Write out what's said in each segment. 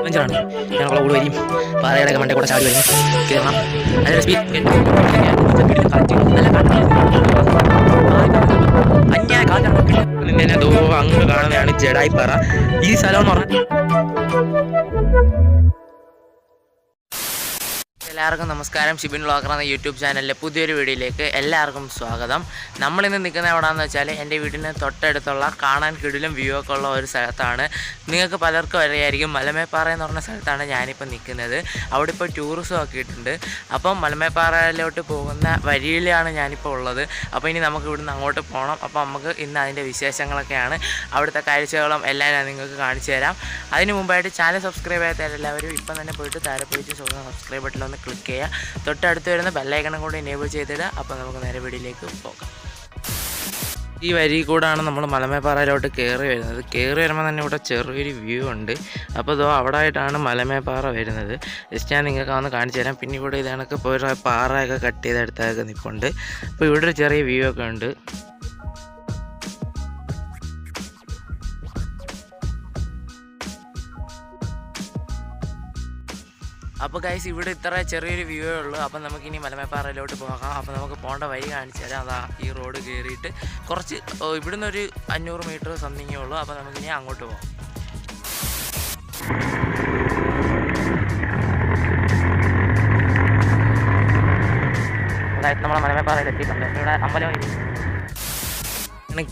അഞ്ചാണ് ഞങ്ങളെ കൂടെ വരും പാറയുടെ മണ്ടേ കൂടെ ചാടി വരും കയറണം അതിൻ്റെ സ്പീഡ് അന്യായ കാറ്റാണ് ദോ അങ്ങ് കാണുന്നതാണ് ജഡായിപ്പാറ. ഈ സ്ഥലം എന്ന് പറഞ്ഞാൽ എല്ലാവർക്കും നമസ്കാരം. ഷിബിൻ വ്ളോഗർ എന്ന യൂട്യൂബ് ചാനലിലെ പുതിയൊരു വീഡിയോയിലേക്ക് എല്ലാവർക്കും സ്വാഗതം. നമ്മളിന്ന് നിൽക്കുന്നത് എവിടെയാണെന്ന് വെച്ചാൽ എൻ്റെ വീടിന് തൊട്ടടുത്തുള്ള കാണാൻ കിടിലും വ്യൂ ഒക്കെ ഉള്ള ഒരു സ്ഥലത്താണ്. നിങ്ങൾക്ക് പലർക്കും അറിയായിരിക്കും, മലമേപ്പാറ എന്ന് പറഞ്ഞ സ്ഥലത്താണ് ഞാനിപ്പോൾ നിൽക്കുന്നത്. അവിടെ ഇപ്പോൾ ടൂറിസം ഒക്കെ ഇട്ടുണ്ട്. അപ്പം മലമേപ്പാറയിലോട്ട് പോകുന്ന വഴിയിലാണ് ഞാനിപ്പോൾ ഉള്ളത്. അപ്പോൾ ഇനി നമുക്ക് ഇവിടുന്ന് അങ്ങോട്ട് പോകണം. അപ്പോൾ നമുക്ക് ഇന്ന് അതിൻ്റെ വിശേഷങ്ങളൊക്കെയാണ്, അവിടുത്തെ കാഴ്ചകളും എല്ലാം ഞാൻ നിങ്ങൾക്ക് കാണിച്ചു തരാം. അതിന് മുമ്പായിട്ട് ചാനൽ സബ്സ്ക്രൈബ് ചെയ്യാത്ത എല്ലാവരും ഇപ്പം തന്നെ പോയിട്ട് താഴെ പോയിട്ട് സബ്സ്ക്രൈബ് ബട്ടണിലൊന്ന് ക്ലിക്ക് ചെയ്യുക. തൊട്ടടുത്ത് വരുന്ന ബെല്ലൈക്കണും കൂടി എനേബിൾ ചെയ്തിടുക. അപ്പോൾ നമുക്ക് നേരെ വീഡിയോയിലേക്ക് പോകാം. ഈ വരി കൂടാണ് നമ്മൾ മലമേപ്പാറയിലോട്ട് കയറി വരുന്നത്. കയറി വരുമ്പോൾ തന്നെ ഇവിടെ ചെറിയൊരു വ്യൂ ഉണ്ട്. അപ്പോൾ ഇതോ അവിടെ ആയിട്ടാണ് മലമേപ്പാറ വരുന്നത്. ജസ്റ്റ് ഞാൻ നിങ്ങൾക്ക് ഒന്ന് കാണിച്ചു തരാം. പിന്നെ ഇവിടെ ഇതണക്ക് പോയി പാറയൊക്കെ കട്ട് ചെയ്തെടുത്തൊക്കെ നിൽപ്പുണ്ട്. അപ്പോൾ ഇവിടെ ഒരു ചെറിയ വ്യൂ ഒക്കെ ഉണ്ട്. അപ്പോൾ ഗൈസ് ഇവിടെ ഇത്ര ചെറിയൊരു വ്യൂ ഉള്ളൂ. അപ്പം നമുക്കിനി മലമേപ്പാറയിലോട്ട് പോകാം. അപ്പോൾ നമുക്ക് പോകേണ്ട വഴി കാണിച്ചു തരാം. അതാ ഈ റോഡ് കയറിയിട്ട് കുറച്ച് ഇവിടുന്ന് ഒരു 500 മീറ്റർ സംതിങ്ങേ ഉള്ളൂ. അപ്പോൾ നമുക്കിനി അങ്ങോട്ട് പോകാം. അതായത് നമ്മൾ മലമേപ്പാറയിൽ എത്തിയിട്ടുണ്ട്. ഇവിടെ അമ്പലം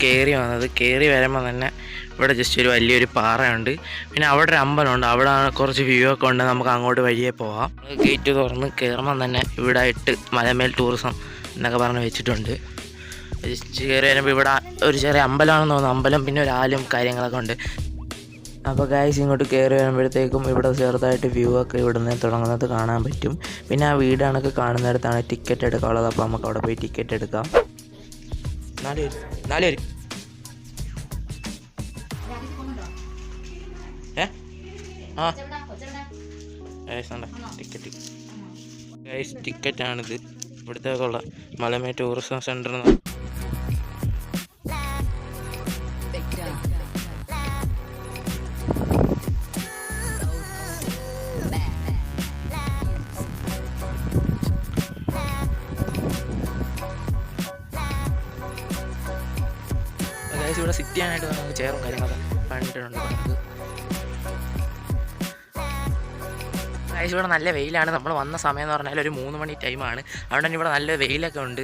കയറി വന്നത്. കയറി വരുമ്പോൾ തന്നെ ഇവിടെ ജസ്റ്റ് ഒരു വലിയൊരു പാറയുണ്ട്. പിന്നെ അവിടെ ഒരു അമ്പലമുണ്ട്. അവിടെ കുറച്ച് വ്യൂ ഒക്കെ ഉണ്ട്. നമുക്ക് അങ്ങോട്ട് വഴിയെ പോകാം. ഗേറ്റ് തുറന്ന് കയറുമ്പോൾ തന്നെ ഇവിടെ ആയിട്ട് മലമേൽ ടൂറിസം എന്നൊക്കെ പറഞ്ഞ് വെച്ചിട്ടുണ്ട്. ജസ്റ്റ് കയറി വരുമ്പോൾ ഇവിടെ ഒരു ചെറിയ അമ്പലമാണെന്ന് തോന്നുന്നു. അമ്പലം പിന്നെ ഒരു ആലും കാര്യങ്ങളൊക്കെ ഉണ്ട്. അപ്പോൾ ഗൈസ് ഇങ്ങോട്ട് കയറി വരുമ്പോഴത്തേക്കും ഇവിടെ ചെറുതായിട്ട് വ്യൂ ഒക്കെ ഇവിടുന്ന് തുടങ്ങുന്നത് കാണാൻ പറ്റും. പിന്നെ ആ വീടാണൊക്കെ കാണുന്നിടത്താണ് ടിക്കറ്റ് എടുക്കാനുള്ളത്. അപ്പോൾ നമുക്ക് അവിടെ പോയി ടിക്കറ്റ് എടുക്കാം. 4 പേര് ടിക്കറ്റാണിത്. ഇവിടുത്തേക്കുള്ള മലമേ ടൂറിസം സെൻ്റർ. ഇവിടെ സിറ്റ് ചെയ്യാനായിട്ട് നമുക്ക് ചെയറും കാര്യങ്ങളൊക്കെ കണ്ടിട്ടുണ്ട്. ഇവിടെ നല്ല വെയിലാണ്. നമ്മൾ വന്ന സമയം എന്ന് പറഞ്ഞാൽ ഒരു 3 മണി ടൈമാണ്. അതുകൊണ്ട് തന്നെ ഇവിടെ നല്ല വെയിലൊക്കെ ഉണ്ട്.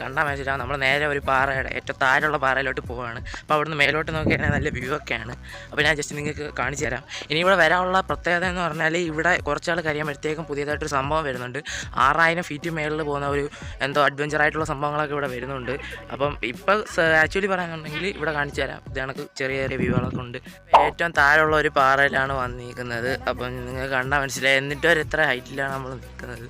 കണ്ടാൽ മനസ്സിലാവും. നമ്മൾ നേരെ ഒരു പാറയുടെ ഏറ്റവും താഴെയുള്ള പാറയിലോട്ട് പോവുകയാണ്. അപ്പോൾ അവിടുന്ന് മേലോട്ട് നോക്കിയാൽ നല്ല വ്യൂ ഒക്കെയാണ്. അപ്പോൾ ഞാൻ ജസ്റ്റ് നിങ്ങൾക്ക് കാണിച്ചു തരാം. ഇനി ഇവിടെ വരാനുള്ള പ്രത്യേകത എന്ന് പറഞ്ഞാൽ ഇവിടെ കുറച്ചാൾ കഴിയുമ്പോഴത്തേക്കും പുതിയതായിട്ടൊരു സംഭവം വരുന്നുണ്ട്. 6000 ഫീറ്റ് മേളിൽ പോകുന്ന ഒരു എന്തോ അഡ്വഞ്ചറായിട്ടുള്ള സംഭവങ്ങളൊക്കെ ഇവിടെ വരുന്നുണ്ട്. അപ്പം ഇപ്പോൾ ആക്ച്വലി പറയാനുണ്ടെങ്കിൽ ഇവിടെ കാണിച്ചു തരാം. ഇത് കണക്ക് ചെറിയ ചെറിയ വ്യൂകളൊക്കെ ഉണ്ട്. ഏറ്റവും താഴെയുള്ള ഒരു പാറയിലാണ് വന്നിരിക്കുന്നത്. അപ്പം നിങ്ങൾക്ക് കണ്ടാൽ മനസ്സിലായി. എന്നിട്ട് വരെ എത്ര ഹൈറ്റിലാണ് നമ്മൾ നിൽക്കുന്നത്.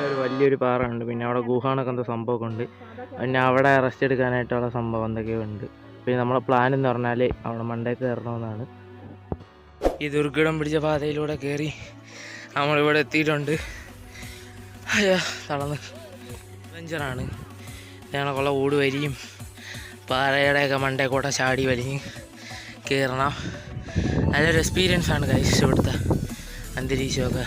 ഒരു വലിയൊരു പാറ ഉണ്ട്. പിന്നെ അവിടെ ഗുഹാണൊക്കെ എന്തോ സംഭവമൊക്കെ ഉണ്ട്. പിന്നെ അവിടെ റെസ്റ്റ് എടുക്കാനായിട്ടുള്ള സംഭവം എന്തൊക്കെയോ ഉണ്ട്. പിന്നെ നമ്മളെ പ്ലാൻ എന്ന് പറഞ്ഞാൽ അവിടെ മണ്ടേക്ക് കയറണമെന്നാണ്. ഈ ദുർഘടം പിടിച്ച പാതയിലൂടെ കയറി നമ്മളിവിടെ എത്തിയിട്ടുണ്ട്. അയ്യോ തളർന്ന് അഡ്വഞ്ചറാണ്. ഞങ്ങളൊക്കെയുള്ള ഓട് വരിയും പാറയുടെയൊക്കെ മണ്ടേ കൂടെ ചാടി വലിഞ്ഞ് കയറണം. നല്ലൊരു എക്സ്പീരിയൻസ് ആണ് ഗൈസ്. ഇവിടുത്തെ അന്തരീക്ഷമൊക്കെ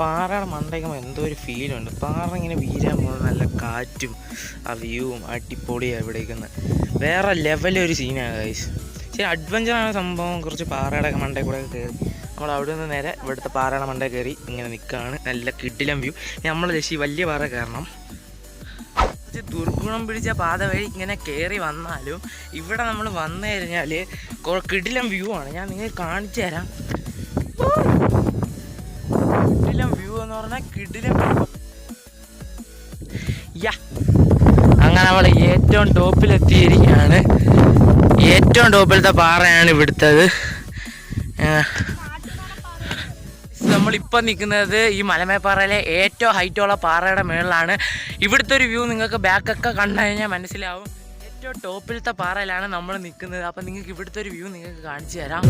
പാറയുടെ മണ്ടയ്ക്കുമ്പോൾ എന്തോ ഒരു ഫീലുണ്ട്. പാറ ഇങ്ങനെ വീരാൻ പോകുന്നത് നല്ല കാറ്റും ആ വ്യൂവും അടിപൊളിയാണ്. ഇവിടേക്കുന്ന വേറെ ലെവലൊരു സീനാണ് ഗൈസ്. ശരി അഡ്വഞ്ചറാണ് സംഭവം. കുറച്ച് പാറയുടെ മണ്ടയിൽ കൂടെ കയറി നമ്മൾ അവിടെ നിന്ന് നേരെ ഇവിടുത്തെ പാറയുടെ മണ്ടയിൽ കയറി ഇങ്ങനെ നിൽക്കുകയാണ്. നല്ല കിടിലം വ്യൂ. നമ്മൾ ജസ്റ്റ് വലിയ പാറ കയറണം. ദുർഗുണം പിടിച്ച പാത വഴി ഇങ്ങനെ കയറി വന്നാലും ഇവിടെ നമ്മൾ വന്നു കഴിഞ്ഞാൽ കിടിലം വ്യൂ ആണ്. ഞാൻ നിങ്ങൾക്ക് കാണിച്ചു തരാം. കിടിലം വ്യൂ എന്ന് പറഞ്ഞാൽ കിടിലം യാ അങ്ങ് അങ്ങനെ നമ്മൾ ഏറ്റവും ടോപ്പിലെത്തിയിരിക്കുകയാണ്. ഏറ്റവും ടോപ്പിലത്തെ പാറയാണ് ഇവിടുത്തത്. നമ്മളിപ്പം നിൽക്കുന്നത് ഈ മലമേപ്പാറയിലെ ഏറ്റവും ഹൈറ്റുള്ള പാറയുടെ മുകളിലാണ്. ഇവിടുത്തെ ഒരു വ്യൂ നിങ്ങൾക്ക് ബാക്കൊക്കെ കണ്ടു കഴിഞ്ഞാൽ മനസ്സിലാവും. ഏറ്റവും ടോപ്പിലത്തെ പാറയിലാണ് നമ്മൾ നിൽക്കുന്നത്. അപ്പം നിങ്ങൾക്ക് ഇവിടുത്തെ ഒരു വ്യൂ നിങ്ങൾക്ക് കാണിച്ചു തരാം.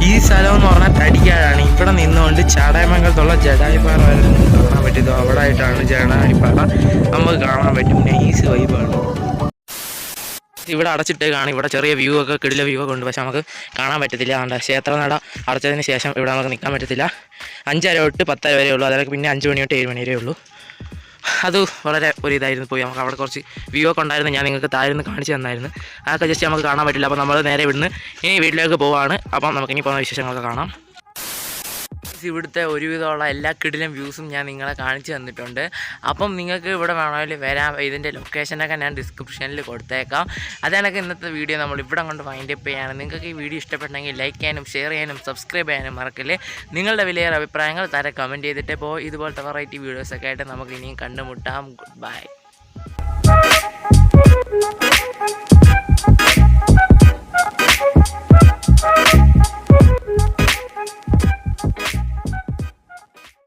ഈ സ്ഥലം എന്ന് പറഞ്ഞാൽ തടിക്കാടാണ്. ഇവിടെ നിന്നുകൊണ്ട് ചടയമംഗലത്തുള്ള ജഡായിപ്പാറ വരെ കാണാൻ പറ്റും. അവിടെ ആയിട്ടാണ് ജഡായിപ്പാറ നമുക്ക് കാണാൻ പറ്റും. നൈസ് വൈബാണ്. ഇവിടെ അടച്ചിട്ടേക്കാണ്. ഇവിടെ ചെറിയ വ്യൂ ഒക്കെ കിടില വ്യൂ ഒക്കെ ഉണ്ട്, പക്ഷെ നമുക്ക് കാണാൻ പറ്റത്തില്ല. അതുകൊണ്ട് ക്ഷേത്രനട അടച്ചതിന് ശേഷം ഇവിടെ നമുക്ക് നിൽക്കാൻ പറ്റത്തില്ല. 5:30 തൊട്ട് 10:30 വരെ ഉള്ളൂ. അതായത് പിന്നെ 5 മണി തൊട്ട് 7 മണി വരെ ഉള്ളൂ. അത് വളരെ ഒരു ഇതായിരുന്നു. പോയി നമുക്ക് അവിടെ കുറച്ച് വ്യൂ ഒക്കെ ഉണ്ടായിരുന്നു. ഞാൻ നിങ്ങൾക്ക് താഴ്ന്ന് കാണിച്ചു തന്നായിരുന്നു. അതൊക്കെ ജസ്റ്റ് നമുക്ക് കാണാൻ പറ്റില്ല. അപ്പോൾ നമ്മൾ നേരെ ഇവിടുന്ന് ഇനി വീട്ടിലേക്ക് പോവാണ്. അപ്പം നമുക്കിനി പോകുന്ന വിശേഷങ്ങളൊക്കെ കാണാം. ഇവിടുത്തെ ഒരുവിധമുള്ള എല്ലാ കിടിലും വ്യൂസും ഞാൻ നിങ്ങളെ കാണിച്ചു തന്നിട്ടുണ്ട്. അപ്പം നിങ്ങൾക്ക് ഇവിടെ വേണമെങ്കിൽ വരാം. ഇതിൻ്റെ ലൊക്കേഷനൊക്കെ ഞാൻ ഡിസ്ക്രിപ്ഷനിൽ കൊടുത്തേക്കാം. അതാണൊക്കെ ഇന്നത്തെ വീഡിയോ നമ്മൾ ഇവിടെ കൊണ്ട് വൈൻഡപ്പ് ചെയ്യാണ്. നിങ്ങൾക്ക് ഈ വീഡിയോ ഇഷ്ടപ്പെട്ടെങ്കിൽ ലൈക്ക് ചെയ്യാനും ഷെയർ ചെയ്യാനും സബ്സ്ക്രൈബ് ചെയ്യാനും മറക്കല്ലേ. നിങ്ങളുടെ വിലയേറെ അഭിപ്രായങ്ങൾ താരെ കമൻറ്റ് ചെയ്തിട്ട് പോയി. ഇതുപോലത്തെ വെറൈറ്റി വീഡിയോസൊക്കെ ആയിട്ട് നമുക്ക് ഇനിയും കണ്ടുമുട്ടാം. Good bye.